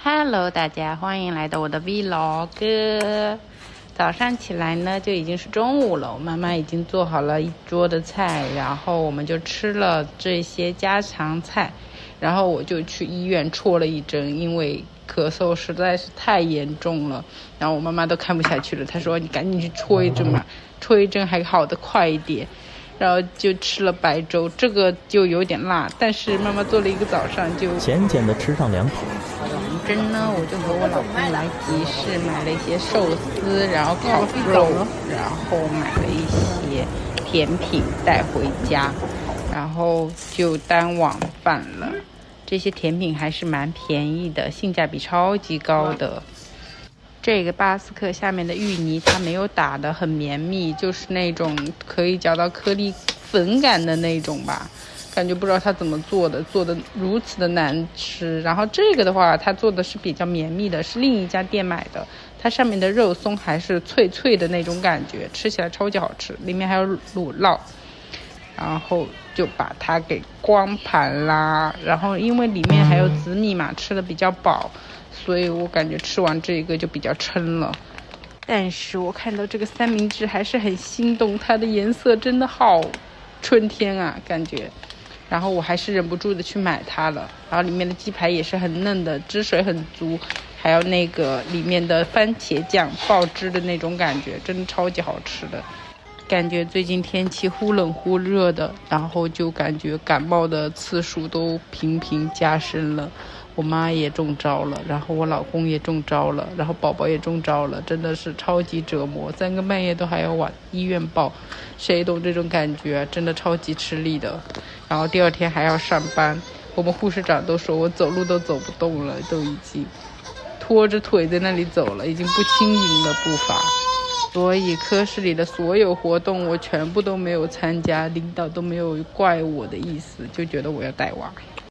Hello， 大家欢迎来到我的 Vlog。早上起来呢，就已经是中午了。我妈妈已经做好了一桌的菜，然后我们就吃了这些家常菜。然后我就去医院戳了一针，因为咳嗽实在是太严重了。然后我妈妈都看不下去了，她说：“你赶紧去戳一针嘛，戳一针还好得快一点。”然后就吃了白粥，这个就有点辣，但是妈妈做了一个早上就浅浅的吃上两口。黄针呢，我就和我老公来集市买了一些寿司，然后烤肉，然后买了一些甜品带回家，然后就当晚饭了。这些甜品还是蛮便宜的，性价比超级高的。这个巴斯克下面的芋泥它没有打得很绵密，就是那种可以嚼到颗粒粉感的那种吧，感觉不知道它怎么做的如此的难吃。然后这个的话它做的是比较绵密的，是另一家店买的，它上面的肉松还是脆脆的那种感觉，吃起来超级好吃，里面还有乳酪。然后就把它给光盘啦，然后因为里面还有紫米嘛，吃的比较饱，所以我感觉吃完这个就比较撑了。但是我看到这个三明治还是很心动，它的颜色真的好春天啊感觉，然后我还是忍不住的去买它了。然后里面的鸡排也是很嫩的，汁水很足，还有那个里面的番茄酱爆汁的那种感觉，真的超级好吃的。感觉最近天气忽冷忽热的，然后就感觉感冒的次数都频频加深了。我妈也中招了，然后我老公也中招了，然后宝宝也中招了，真的是超级折磨，3更半夜都还要往医院报，谁懂这种感觉，真的超级吃力的。然后第二天还要上班，我们护士长都说我走路都走不动了，都已经拖着腿在那里走了，已经不轻盈了步伐。所以科室里的所有活动我全部都没有参加，领导都没有怪我的意思，就觉得我要带娃。